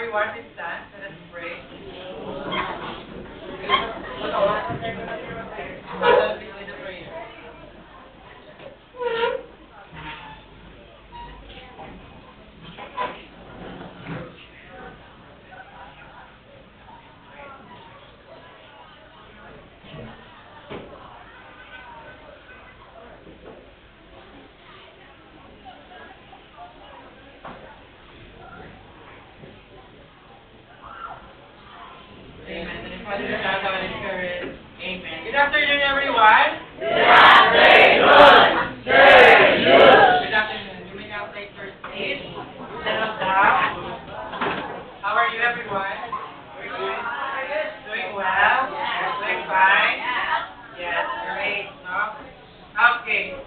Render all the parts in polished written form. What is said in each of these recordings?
everyone, please stand. Let us pray. Father, please lead the prayer. Amen. And in Father, the Son, and the Holy Spirit. Amen. Good afternoon, everyone. Good afternoon. Good afternoon. You may now take your seat. Settle down. How are you, everyone? Doing well? Doing fine? Yes, great. No? Okay.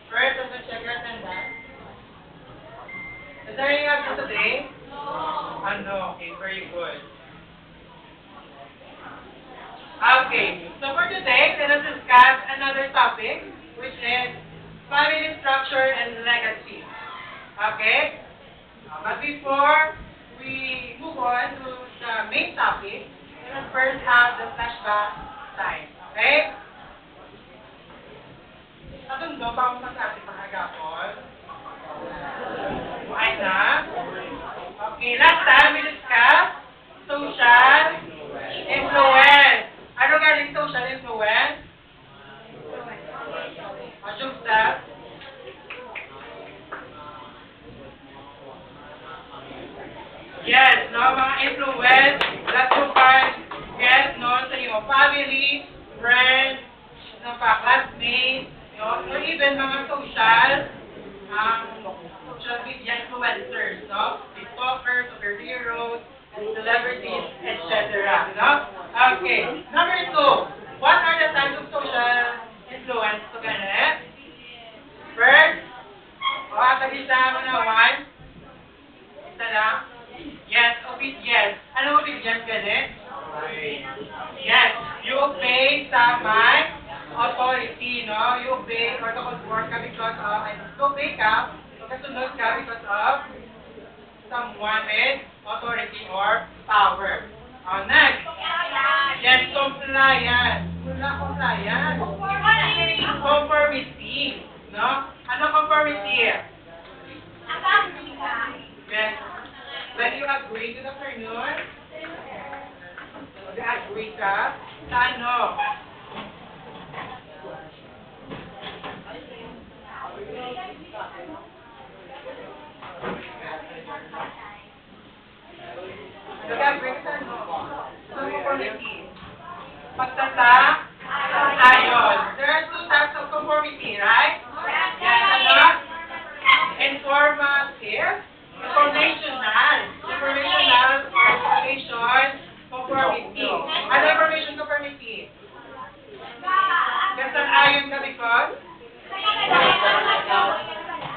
First, let's check your attendance. Is there any absent today? No. Okay, very good. Okay, so for today, let us discuss another topic, which is family structure and legacy. Okay? But before we move on to the main topic, let us first have the flashback time. Okay? Natundo pa ako sa ating pangagapon. Buhay na. Okay, last time we discussed social influence. Ano galing social influence? Ajumta. Yes, no, mga influence that you can get, no, sa iyong family, friends, no, pa, classmates, no, or even mga social media influencers, no, TikTokers, superheroes, celebrities, etc. No? Okay. Number 2. What are the types of social influence to ganit? First, tag-isa mo na 1. Isa lang. Yes, obedience. Ano obedience ganit? Yes. You obey sa my authority, no? You obey or to conform ka because of, you obey ka, kasunod ka because of someone with authority or power. Next. Yes, compliance. Wala compliance. Conformity. No? Ano conformity? Yes. When you agree to the pernod, agree ka sa ano? Nag-agree sa ano? Sa conformity. Ayon. There are 2 types of conformity, right? Yes, ano? Informational. Information conformity. Ano information conformity? Ayon ka because?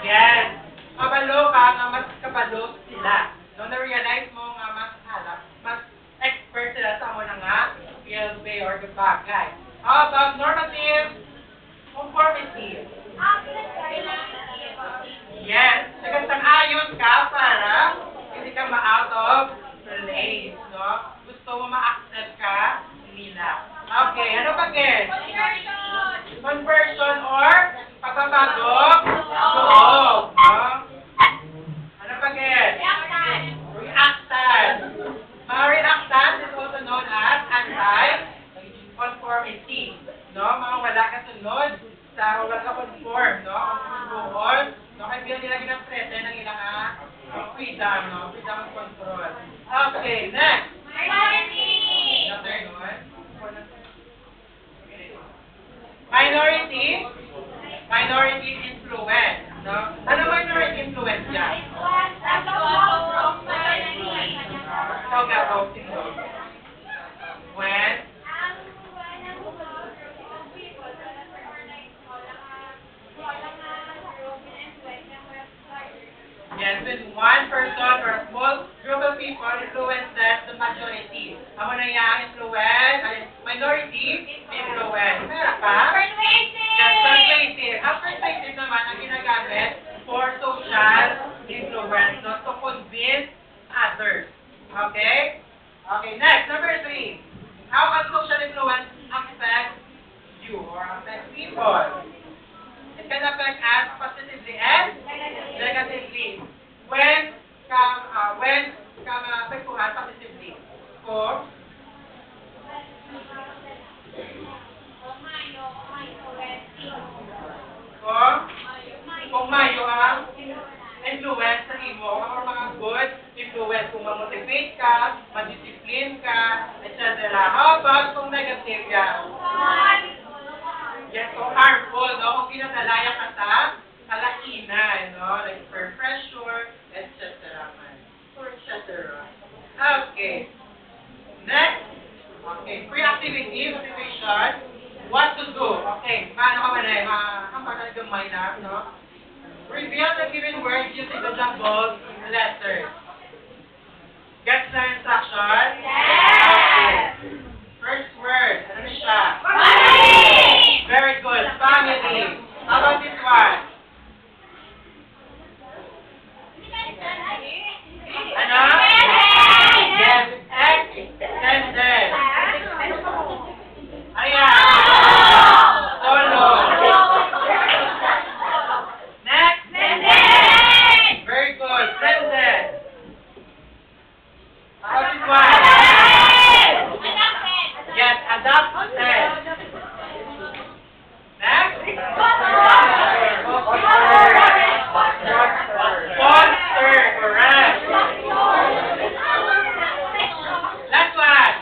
Yes. Kabalo ka nga mas kabalo sila. No, na-realize mo nga mas expert sila sa mo na nga field way or the bagay. How about normative conformity? Yes. Nagkasang-ayon ka para hindi ka ma-out of place. No? Gusto mo ma-accept ka nila. Okay. Ano pa again? Conversion or pagpapagod loob. No? Ano pa again? Reactance. Mga reactance is also known as anti-conformity. No? Mga wala kasunod sa wala ka-conform. No? Conform. No? Kaya bilang nila ginag-threaten ng ilang freedom. No? Freedom of control. Okay, next. Minority influence. No? Ano minority influence yan? When? Yes, when one person or a small group of people influences the majority. Amo na yung influence, minority influence. Meron pa? Yes, persuasive. Ang persuasive naman ang ginagamit for social influence, no? To convince others. others. Okay? Okay, next, number 3. How can social influence affect you or affect people? It can affect us positively and negatively. When ka maapektuhan positively? Kung kung mayo ang influence sa imo, or mga good influence kung ma-motivate ka, ma-discipline ka, etc. How about kung negative yan? Yes, so harmful, no? Kung pinadalaya ka sa kalainan, no? Like peer pressure, etc. Or etc. Okay. Next. Okay. Pre-activity, motivation. What to do? Okay. Paano ka manay? Ang pagkagamay na, no? Reveal the given words using the jumbled letters. Get the instruction? Okay. First word. Ano siya? Very good. Family. How about this one? Ano? Yes. Extended. Ayan. Solo. Next. Very good. Blended. How about this one? Yes. Adapted. Next. Sponsor. Correct. Last one.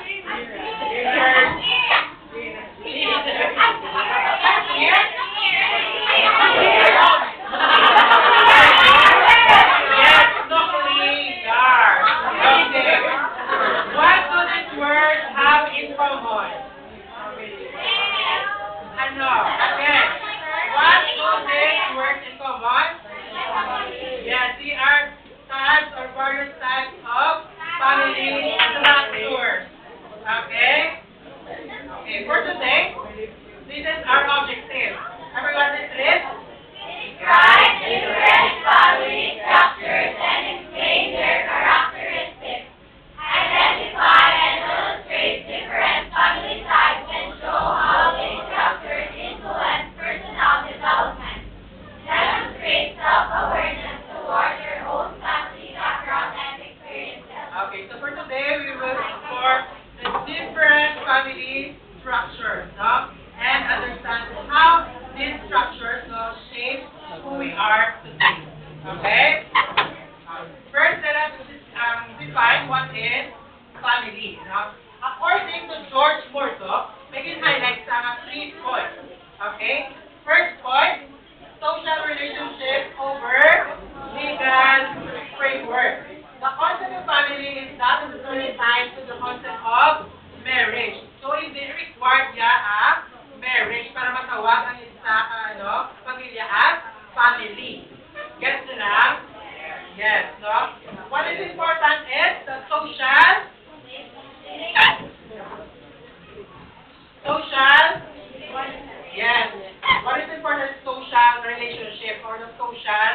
Yes, nuclear. Okay. What do these words have in common? Ano? Okay. What do these words in common? Yes, they are types or various types of family structures. Okay? Okay, for today, this is our objective. Everyone is ready? Describe different family structures and explain their characteristics. Identify and illustrate different family types and show how these structures influence personal development. Demonstrate self-awareness toward your own family background and experiences. Okay, so for today, we will explore the different family structures, no? And understand how these structures shape who we are today. Okay? First, let us define what is family. No? According to George Murdoch, may highlight sa 3 points. Okay? First point, social relationship over legal framework. The concept of family is not necessarily tied to the concept of marriage. So, hindi required niya ang marriage para matawag ang isa pamilya at family. Gets nyo na? Yes, no? What is important is the yes. What is important is social relationship or the social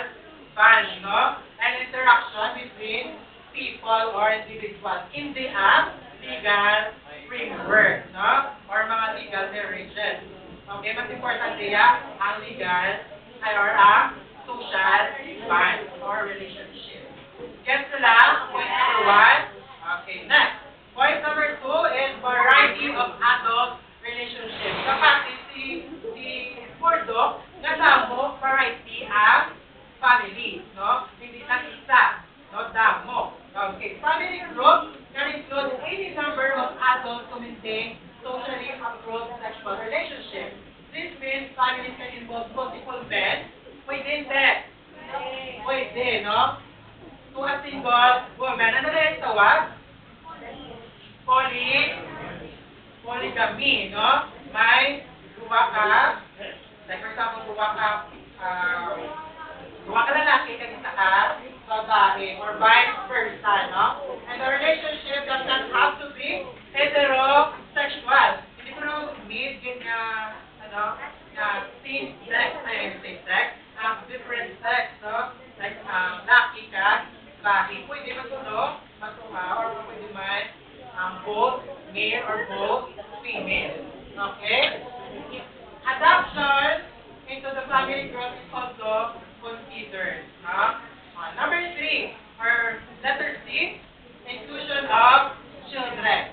bond, no? And interaction between people or individuals in the legal framework, no? Or mga legal marriages. Okay, mas importante yan ang legal or ang social bond or relationship. Get to lang, point number 1. Okay, next. Point number 2 is variety of adult relationships. Kapag si Murdoch, nasamo variety ang family, no? Hindi lang isa, no? Damo. Okay, family group can include any number of adults to maintain socially approved sexual relationships. This means families can involve multiple men. Pwede, no? To a single woman. Ano na yung tawag? Polygamy, no? May duwa ka, like for example, duwa ka lalaki, kanisa ka, babae, or vice versa, no? And the relationship does not have to be heterosexual. Hindi ko naman need na same sex, different sex, no? Like, laki ka, bahi. pwede matuha, or pwede man both male or both female. Okay? Adoption into the family group is also considered. Number 3, or letter C, inclusion of children.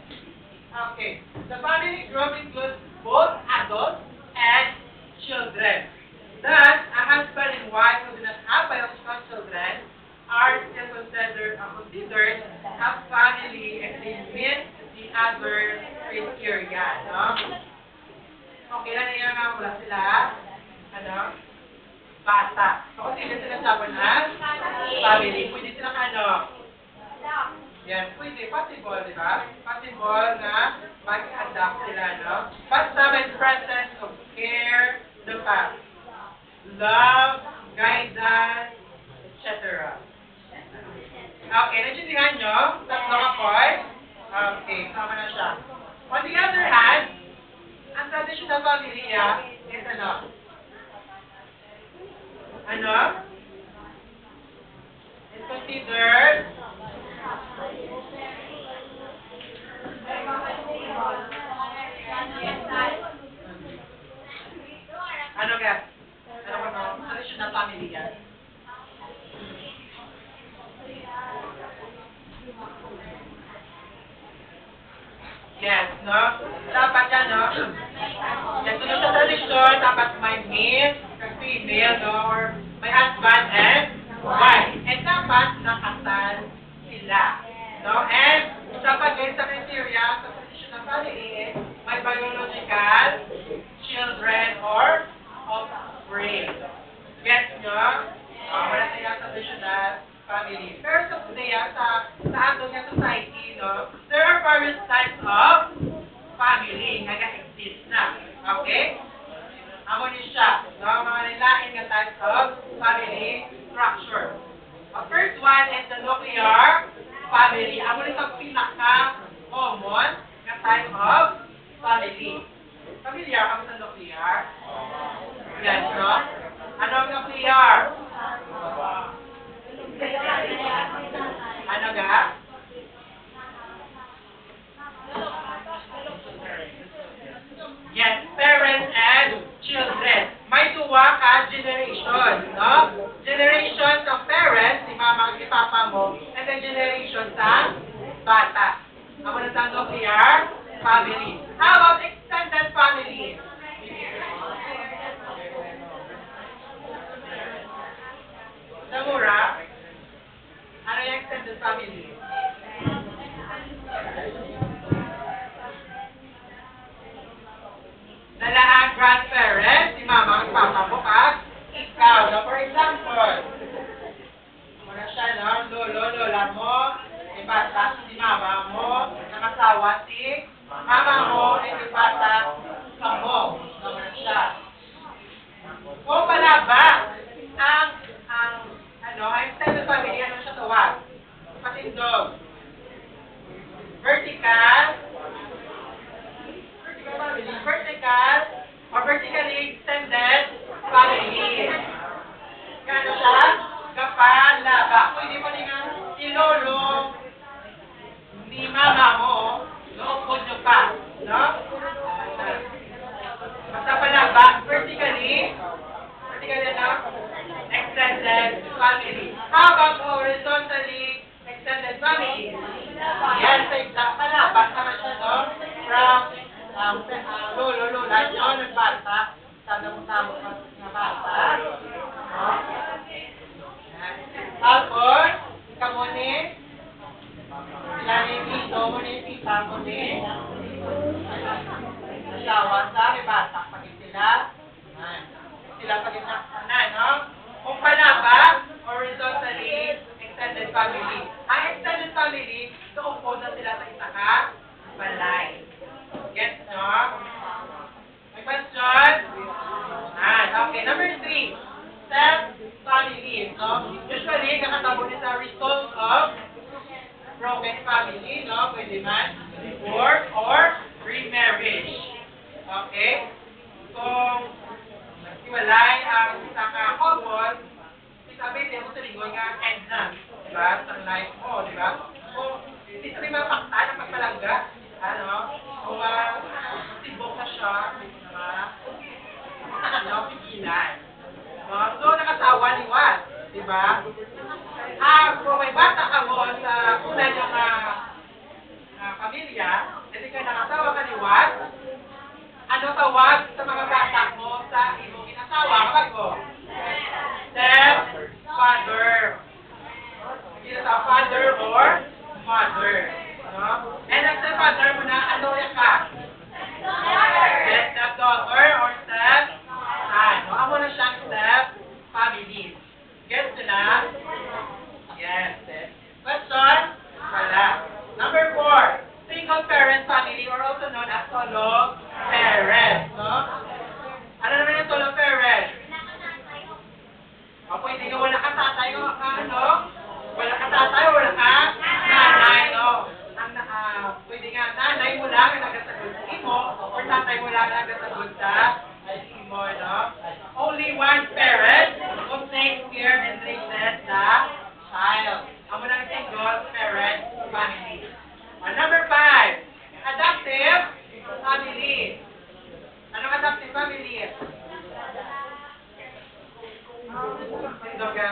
Okay. The family group includes both adults and children. Thus, a husband and wife who do not have biological children are still considered a family and they meet the other criteria. Okay, lang yan nga wala sila. Bata. So, kung sila sinasabi na family, pwede sila yan, pwede, possible, di ba? Possible na mag-adapt sila, Basta may presence of care, love, guidance, etc. Okay, naintindihan nyo? Tatlo ka point? Okay, tama na siya. On the other hand, ang traditional family niya is is considered traditional family yan. Yes, dapat yan, Yan, sunod sa tradisyon, dapat may male, female, or may husband and wife. And dapat nakasal sila, And dapat din sa criteria sa traditional family, may biological children or offspring. Gets nyo? Wala sila sa traditional family. Pero sa atong society, there are various types of family nga exist na. Okay? Amo ni siya, mga nilain nga types of family structure. The first one is the nuclear family. Amo ni sa pinaka-common nga type of family. Familiar kami sa nuclear? Yes, Ano ang nuclear? Ano ga? Yes, parents and children. May duwa ka generation, Generation sa parents, si mama, si papa mo, and then generation sa bata. Ako na sa nuclear family. How about extended family? Namura? Ano yung extended family? Dala ang grandparents, si mama at papa mo ka, ikaw. For example, muna siya, lola mo, bata si mama mo, nakasawa si mama mo, bata ka mo. Muna siya. Kung pala ba, ang extended family, ano siya tawag? Patindog. Vertical or vertically extended family. Kano siya? Kapalaba. Pwede pa rin nga si lolo, ni mama mo, upod nyo pa. Basta palaba, vertically extended family. How about horizontally extended family? Yan, sa example, palaba naman siya, From lola, yun, bata, tanda-tanda na bata. Tapos, kamuni, sila ni tito mo ni tita mo ni asawa sa bata, pagin sila, sila pagin na, Kung palaba, horizontally extended family. Ang extended family, tuupod na sila sa isa ka balay. Yes, May question? Okay. Number 3. Step-family. Usually, nakatabo niya sa result of broken family, Pwede man divorce or remarriage. Okay? Kung hiwalay ang isa ka couple, isabi mo sa linggo nga end na. Diba? Sa life mo, diba? Kung dito may mga fakta ng pagpalangga, ano, kung tibok na siya, diba? Ano, pigilan. No? So, nakasawa ni Juan, diba? Kung may bata ka mo sa una niyong pamilya, hindi ka nakasawa ka ni Juan, ano tawag sa mga bata mo sa imong inasawa? Kapag mo? Step-father. Hindi na sa father or mother. No? And ang step-father mo na, ano yan ka? Step-daughter or step-son. No? Amo na siyang step-family. Gets nyo na? Yes. Question? Wala. Number 4. Single-parent family or also known as solo parent. No? Ano naman yung solo parent? O, pwede ka wala ka tatay o ano? Wala ka tatay o wala ka nanay, no? Pwede nga nanay mo lang ang nagasagot sa imo or tatay mo lang ang nagasagot sa imo, no? Only one parent who takes care and raises the child. Amo ng single parent family. Number 5, adoptive family. Anong adoptive family? Sino ka?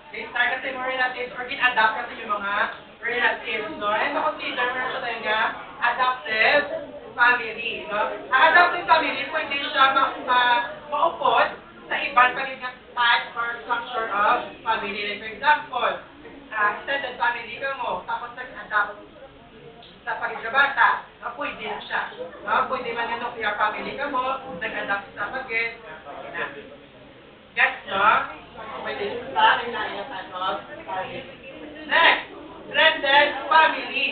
Start kasi mga relatives or kin-adapt kasi yung mga relatives, no? And consider mo na siya tayo nga adoptive family, no? Ang adoptive family, pwede siya maupod sa ibang pagiging type or structure of family. Like for example, extended family ka mo, tapos nag-adapt sa pagiging bata, no? Pwede na siya. No? Pwede man yung nuclear family ka mo, nag-adapt sa pagiging na. Gets nyo? Pwede sa type of family. Next, blended family.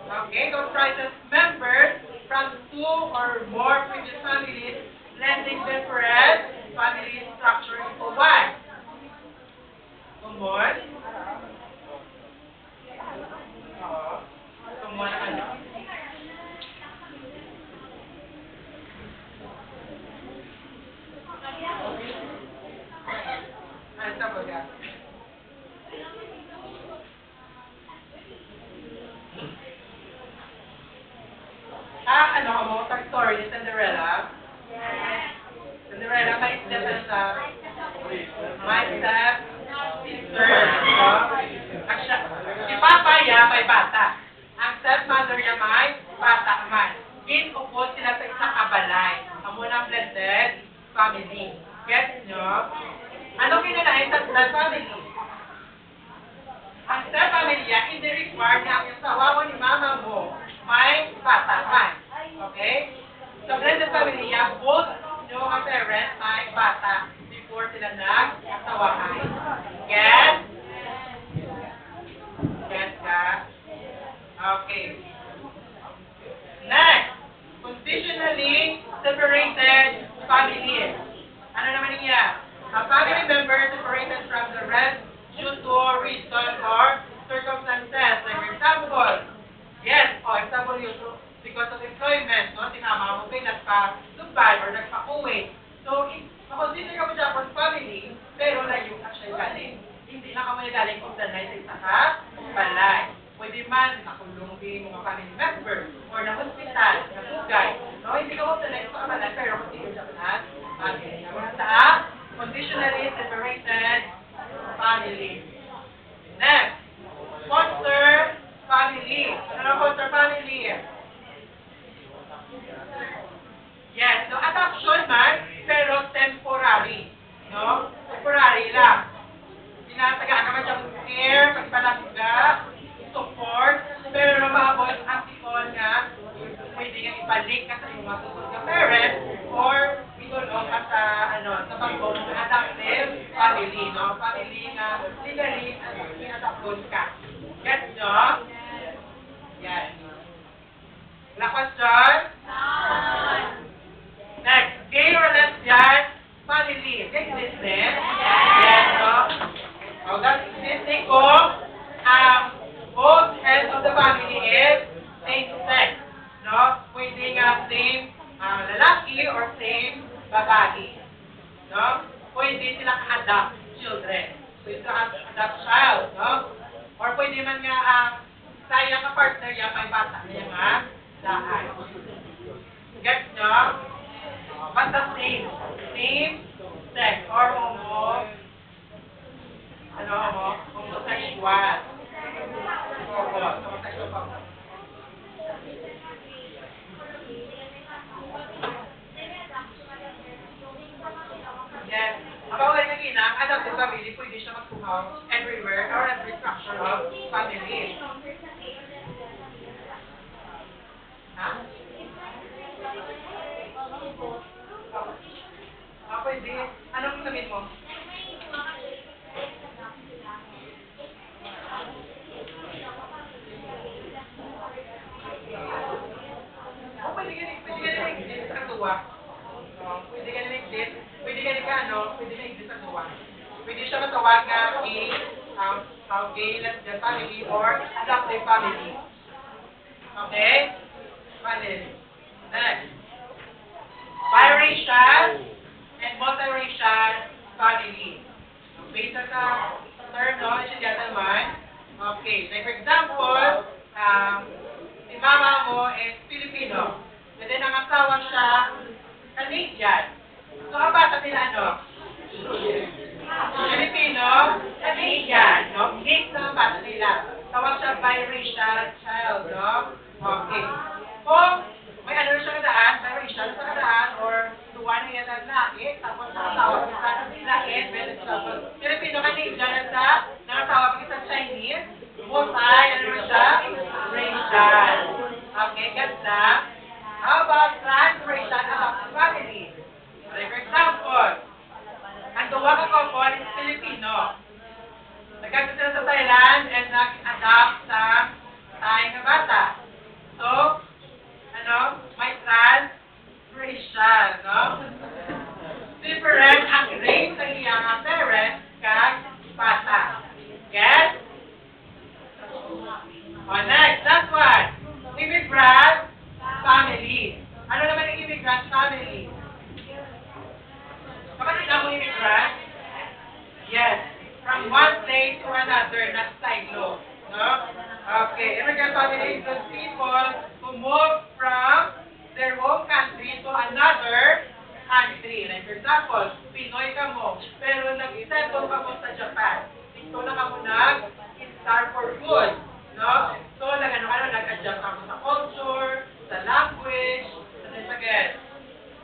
Okay, comprises members from 2 or more previous families, blending different family structure into one. Common. Common ano? Ano sa baga? Ano mo? Story ni Cinderella? Cinderella, may step na sa my step sister. No? Si Papa ya may bata. Ang stepmother niya may bata man. Kinupos sila sa isang kabalay. Amo ng blended family. Get nyo? Ano kinalain sa blended family? Ang step family niya, hindi required na ang asawa mo ni mama mo may bata man. Okay? Sa blended family niya, both yung mga parents may bata before sila nag-asawahan. Get? Get ka? Okay. Next, conditionally separated family. Ano naman niya? A family member separated from the rest due to reason or circumstances. Like for example, yes, example yun, because of employment, no? Sinama mo kayo nagpa-lubay or nagpa-uwi. So, makonsider ka mo siya for family, pero layo ka siya galing. Hindi na ka mo galing kung sanay sa isa ka balay. Pwede man nakulong din mga family member or na hospital, na bugay. No, hindi ka mo sanay sa balay, pero consider siya na family. Sa conditionally separated family. Next, foster family. Ano ang foster family? Yes, no, adoption man, pero temporary. No? Temporary lang. Sinatagaan naman siyang care, pagpalangga, support, pero lumabot ang sipon nga, pwede nga ibalik ka sa iyong masusunod na parent, or itulong ka sa, sa pag-book ng adoptive family, no? Family na legally in-adoption ka. Get nyo? Yes. Wala question? Next, gay or lesbian family. Gay business? Yes, no? O, that's business ko. Both heads of the family is same sex. No? Pwede nga same lalaki or same babae. no? Pwede sila ka-adopt children. Pwede sila ka-adopt child, no? Or pwede man nga, saya ka partner niya, may bata niya nga, dahan. Get nyo? Basta same. Same sex. Or homosexual. Homosexual pa. Yes. About like again, ang adopted family, pwede siya magtuhaw everywhere or every structure of family. Ha? Pwede. Anong sabihin mo? Pwede ganun exist sa tuwa. Pwede ganun exist. Pwede exist sa tuwa. Pwede siya matawag nga gay, lesbian family, or adoptive family. Okay? Family. Next. Biracial and multiracial family. Based sa term, no? Gentlemen. Okay. Like for example, si mama mo is Filipino. And then ang asawa siya, Canadian. So, ang bata nila ano? Filipino, Canadian. No? Mix na ang bata nila. Tawag siya biracial child, no? Okay. Kung may ano siya kadaan, biracial sa kadaan, or tuwa na yan ang lahi, tapos nakatawag sa lahi, Filipino, Canadian, nakatawag sa Chinese, ano siya? Racial. Okay, gets na? How about transracial family? Like for example, ang tuwa ka couple is Filipino. Nagkakita sila sa Thailand and nag-adapt sa Thai na bata. So, may transracial, no? Different ang race ng iyang parents kag bata. Get? Next, last one. Immigrant family. Ano naman yung immigrant family? Kapatid mo immigrant? Yes. From one place to another, not silo. No? Okay. Immigrant family is those people who move from their home country to another country. Like for example, Pinoy ka mo, pero nag-settle ka mo sa Japan. Ito na ka mo nag-start for good. No? So, nag-adjust ka mo sa culture, sa language,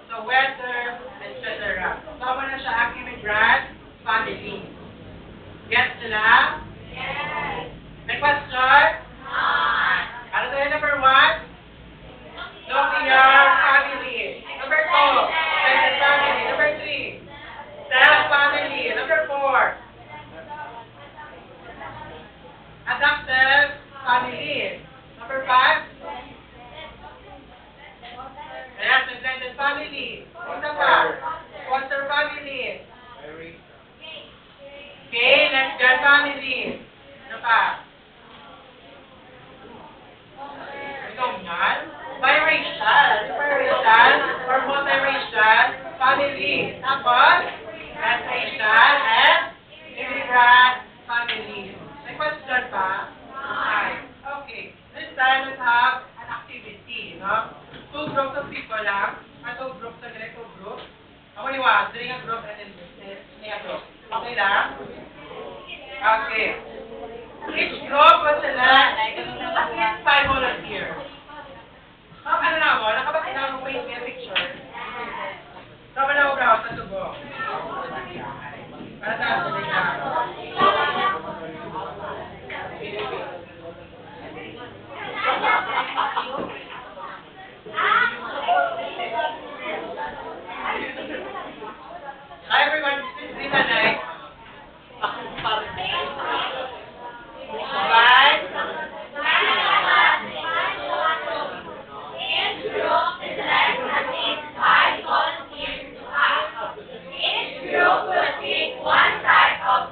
sa weather, etc. So, na siya ang immigrant family. Get nila? Yes. May question? Ano tayo number 1? Nuclear family. Number 2, extended family. Number 3, cell family. Number 4, adoptive family. Number 5, yes, extended family. Isa pa, foster family. Okay, lesbian family. Ano pa? Ikaw yan? Biracial or multiracial family. Tapos, transracial and immigrant family. May question pa? Okay. This time, let's have an activity, no? 2 groups of people lang. 2 groups na ganito group. Ako liwa, during a group and then a group. Okay lang? Okay. Each group will select at least 5 volunteers. Ano na mo? Nakabati na mo paint me a picture. Sama na ako sa tubo. Para sa tuloy na. Hi everyone, this is Rita Night. Bye. Each group will pick one type of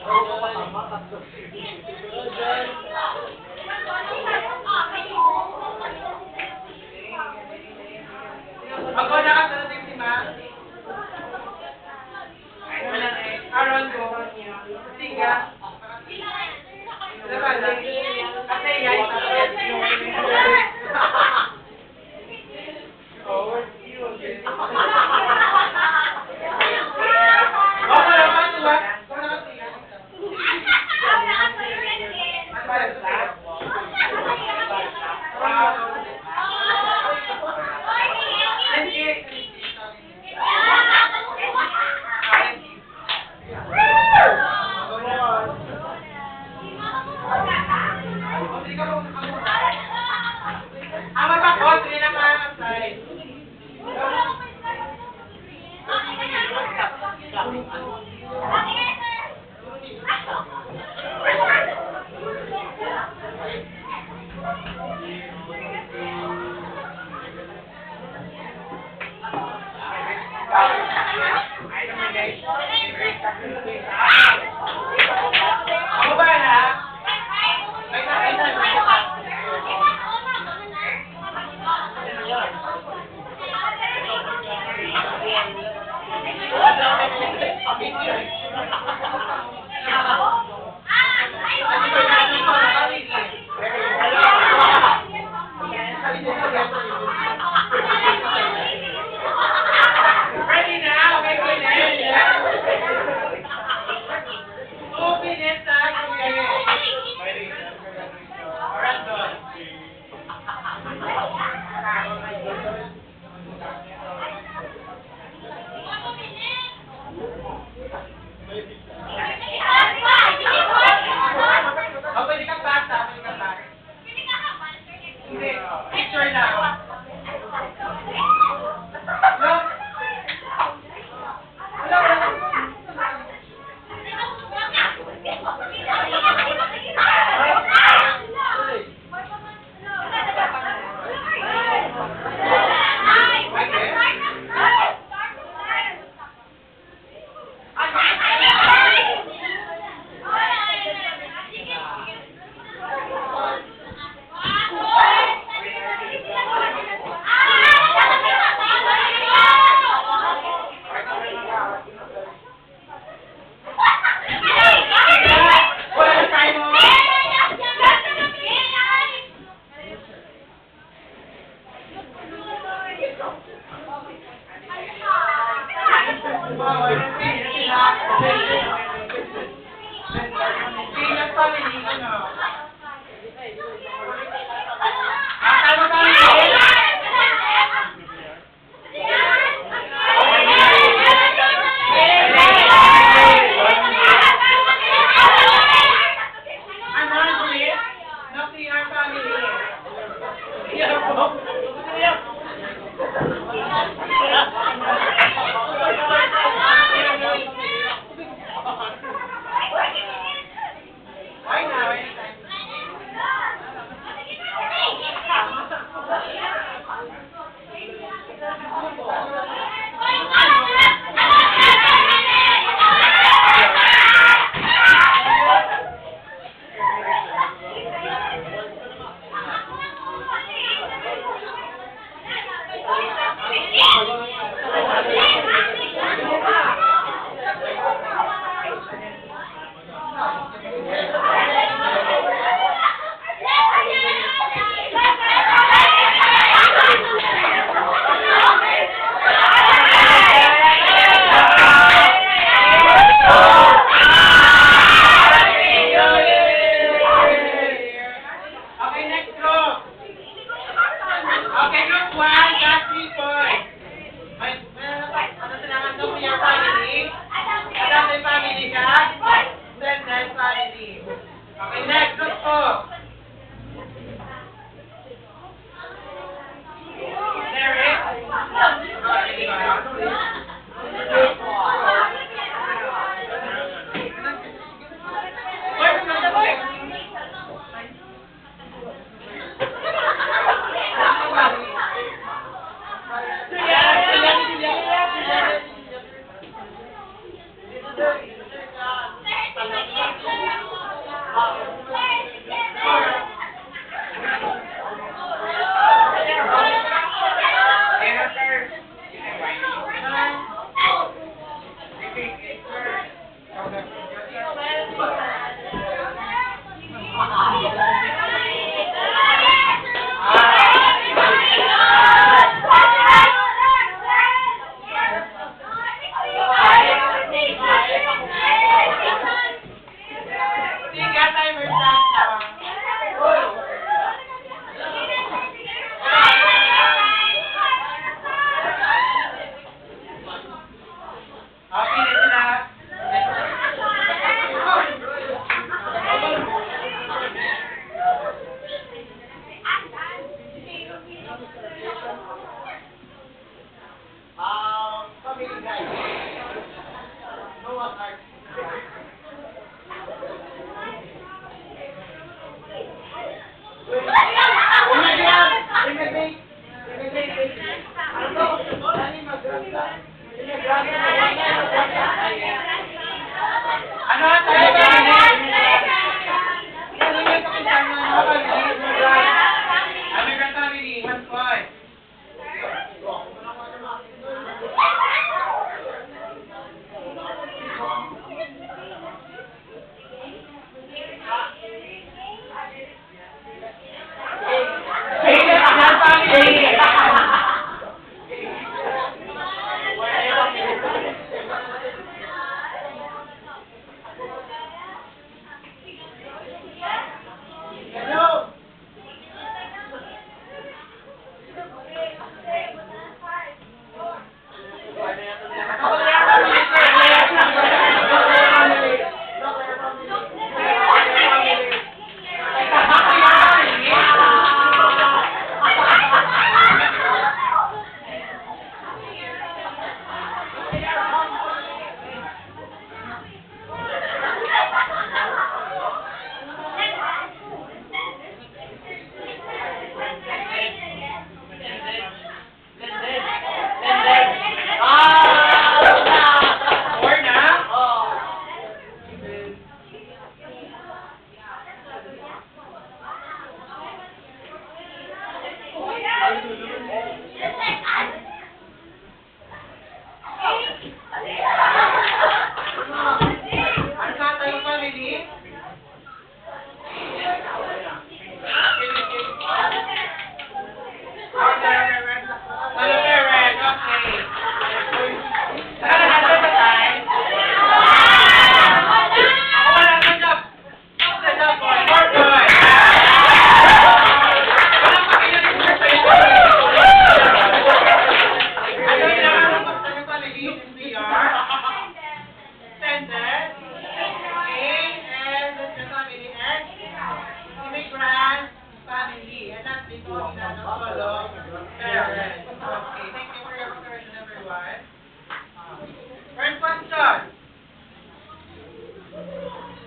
Ako nakasunod din si Ma. Aaron ko. Tiga. Diba? Kasi yan. Ako naman, diba? Ako naman, tiga. Ang mapakot, yun ang mga side. Ako ba na? Ay na. Ready now, make it ready. 2 minutes na, oh, pwede kang bata, pwede kang bata. Hindi, picture na. No? family ka, then there's family.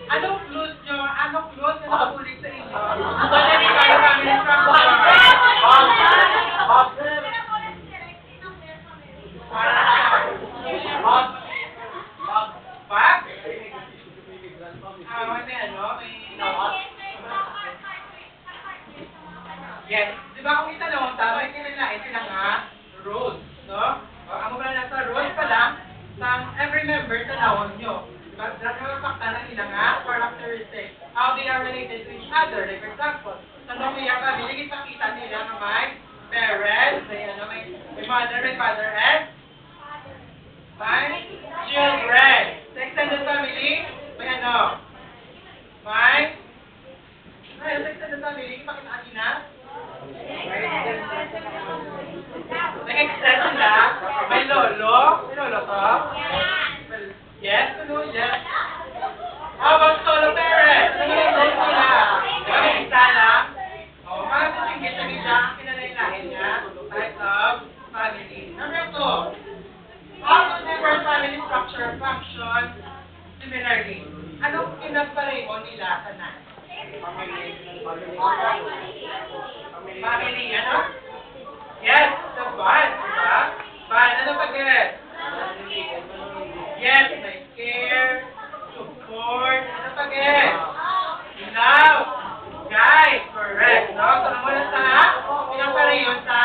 Anong clues nyo? Anong clues na nakabulig sa inyo? So, hindi kayo family structure. Bag? May ano? Yes. Di ba kung itanong, tama, kinalain sila nga, roles, no? Ang mga nasa roles pa lang, every member sa nawon nyo. Diba? Dahil mga fakta ng ilang nga, characteristics, how they are related to each other. Like, for example, sa nuclear family, kita nila na may parents, may mother, may father, and may children. Sa extended family, may ano? May sa extended family, pakita na? May extend sila, may lolo to? Yes, yes. How about solo parents? Ano yung role nila? May isa lang? Mga kasingkit na siya, ang kinalailahin niya, type of family. Number 2, how does different family structure function similarly? Anong pinapareho nila sa nan? Family, ano? Yes, the bond, diba? Bond, ano pag-get? Yes, may care, support, ano pag-get? Love, guide, correct, no? So, ang mula sa, pinapareho sa,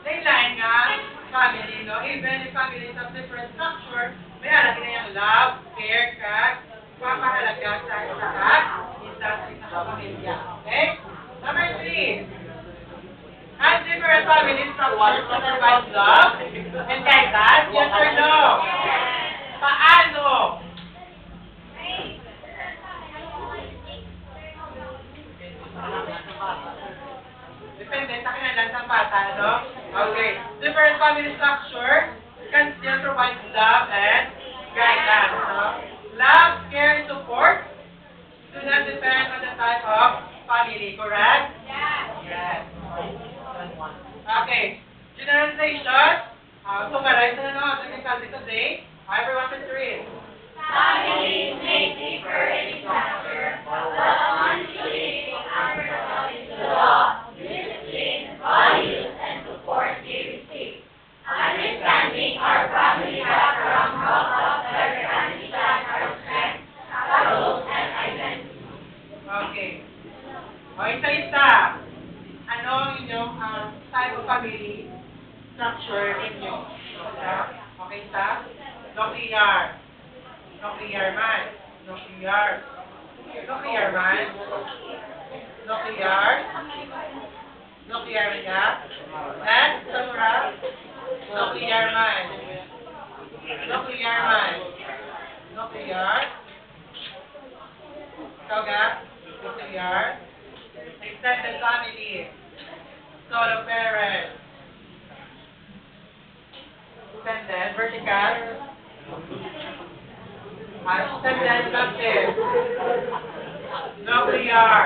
line nga, family, no? Even if families have different structure, may halagin na yung love, care, papahalaga sa isa pamilya. Okay? Number 3. Has different family structures to provide love and guidance? Yes or no? Paano? Depende sa kanilang ng bata, no? Okay. Different family structure can still provide love and guidance, no? Love, care, and support do not depend on the type of family, correct? Yes. Okay. Generalization. Summarize na naman ang ating today. Everyone can read. Families may differ in structure, but usually according to law, discipline, values, and support they receive. Understanding our family background helps us better understand our strengths, struggles, and identity. Okay. O, isa-isa. Ano ang inyong type of family structure ninyo? Okay, isa? Nuclear. Nuclear man. Nuclear. Nuclear man. Nuclear. Nuclear nga. And, Samura. Nuclear man. Nuclear man. Nuclear. Ikaw ga? Nuclear. Extended family. Solo parent. Extended. Vertical. Extended captive. Nuclear.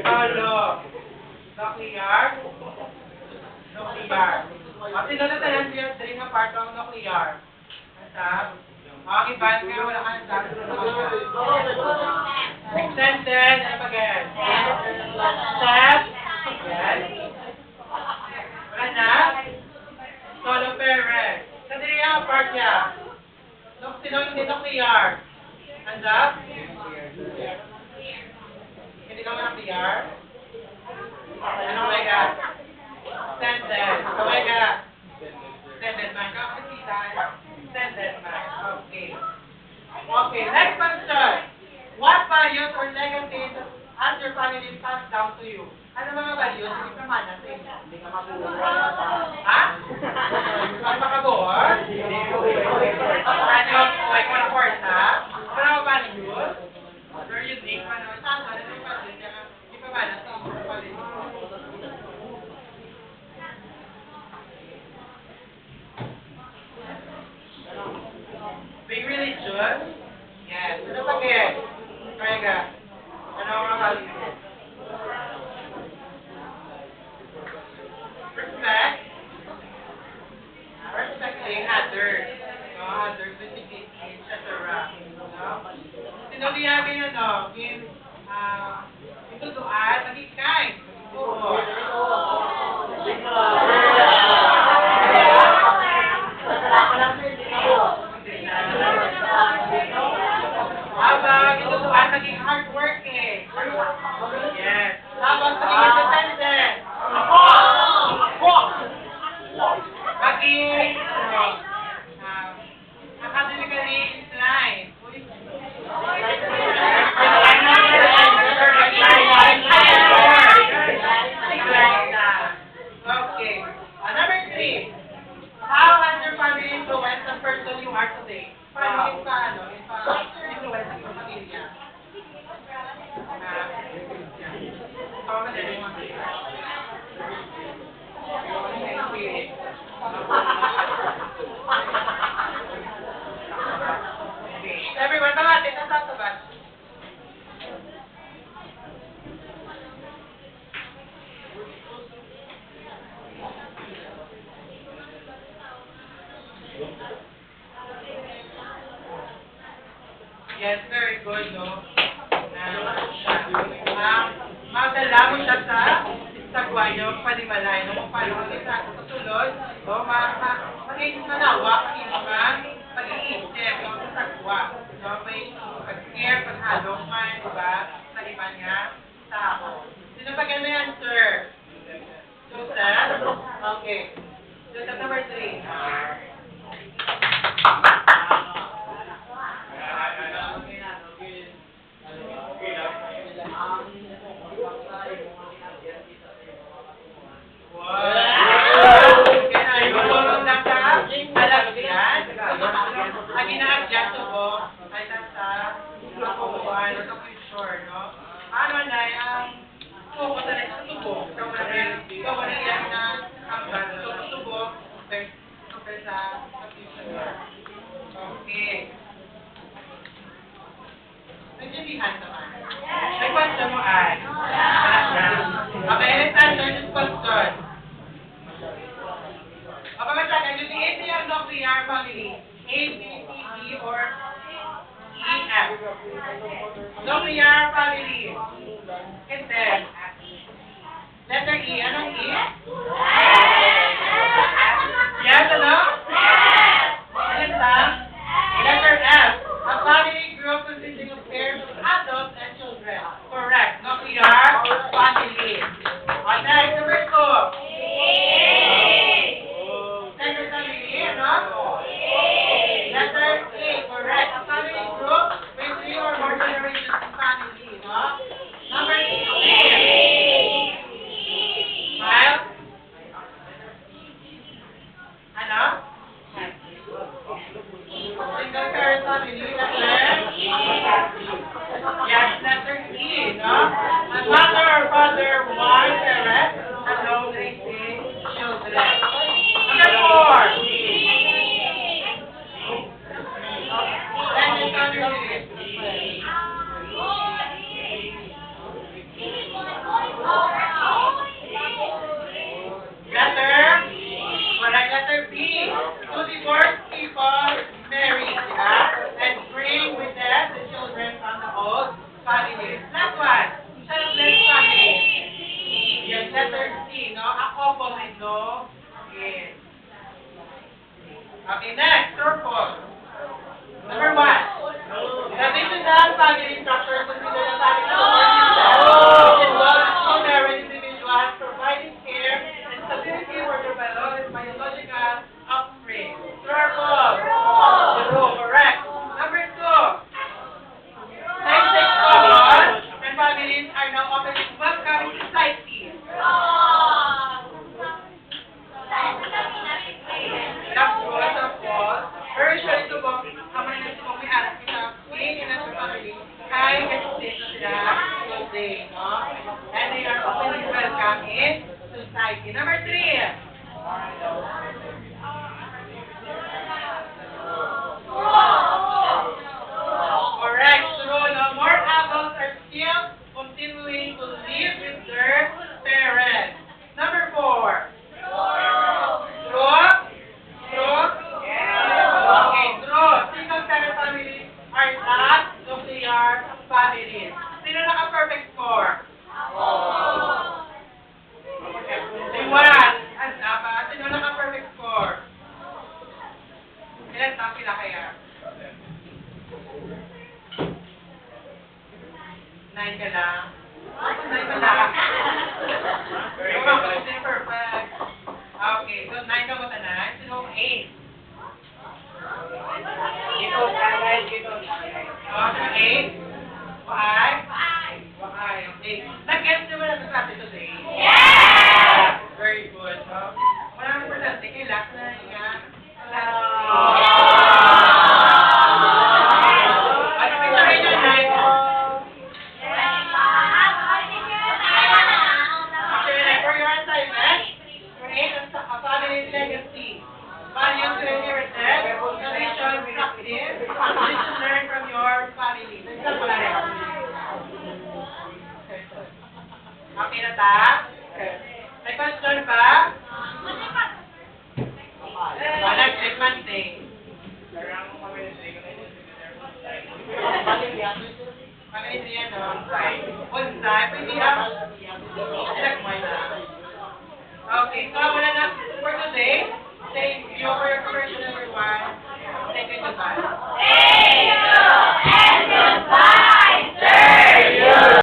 Solo. Nuclear. Nuclear. Sino na talang diri nga part ng nuclear? Asa? Ang iba nga wala kang sabi extended, ano pa again? Step. Yes. Wala na? Solo parent. Sa diri nga part niya? Sino hindi nuclear? Handa? Hindi ka man nuclear? Ano ba ka? Extended. Okay ka? Extended man. Kakasita. Extended man. Okay. Okay, next question. What values or legacies has your family passed down to you? Ano mga values? Hindi ka man natin. Hindi ka mabuhay. Ha? Ang makabuhay? Ano? Buhay ko na course, ha? Ano mga values? Very unique. Ano? Saan? Ano yung values? Hindi pa man natin. Being religious? Yes. Ano pa kaya? Kaya ka? Ano ang mga values? Respect. Respecting others. Others, dignity, etc. Sino niya akin ano, itutuan, maging kind. Oo. Habang itutuan, maging hardworking. Yes. Habang maging independent. Maging, academically inclined. Okay. Number 3. How has your family influenced the person you are today? Paano influence ang pamilya? Everyone, bakit? Nasasabat? Yes, very good, no? Madala mo siya sa guwayo, panimalay, no? Kung paano ulit sa susunod, o maging manawa, pag-iisip, no? Sa sagwa, no? May pag-care, pag-halongman, diba? Sa iba niya, tao. Sino pa ganda yan, sir? Joseph? Okay. Joseph number 3. Ang ina-adjust ko ay nasa kapukuhan o sa future, no? Ano na ang focus na rin sa tubo. Ikaw na yan na hanggang sa tubo compare sa future. Okay. Nagsibihan naman. May question mo ay? Okay, let's answer this question. Okay, can you see the nuclear family? A, B, C, D, or E, F? Nuclear family. And then, letter E. Anong E? Yes, ano? Yes, letter F. A family group consisting of pairs of adults and children. Correct. Nuclear family. And next, number 2. Letter family, ano? Letter A, correct. A family group with 3 or more generations of family, no? Number 3. Smile. Ano? Single parent family, letter? Yes, letter E, no? A mother or father, one parent, alone raising children. Number 4. Letter B. Two divorced people marry, and bring with them the children from the old family. Last one. Childless family. Yes, letter C, no? A couple with no kids. Okay, next. Purple. Number 1. Traditional family structure consider the family which involves two married individuals providing care and stability for their biological offspring. Purple. Correct. Number 2. Same-sex couples and families are now open to welcoming society. That's what of course. Very sure ito po, kamay na ito po may anak kita, in a family, kaya kasi sila today, no? And they are open to welcome in society. Number 3. Correct. So, no more adults are still continuing to live with their parents. Number 4. Okay, true. Single parent families are not nuclear families. families. Sino naka-perfect score? Si Juan. Ang dapat. Sino naka-perfect score? Ilan taong sila kaya? 9 ka lang. Ako 9 ka lang. Yung ako kasi perfect. Okay, so 9 ka mo tanan. Sino 8? Ito, tagay, ito. Okay, 8? Why? Why? Okay. Nag-guess nyo ba na sa klase today? Yes! Very good. No? 100% kay last na nga. Hello. Ano picture nyo na ito? Okay, for your assignment, create a family legacy. Values to inherited, tradition, practice, tradition learned from your family. Okay na ta? May question ba? Walang treatment day. Family day, no? Unsay, pwede ah. Ilagmay na.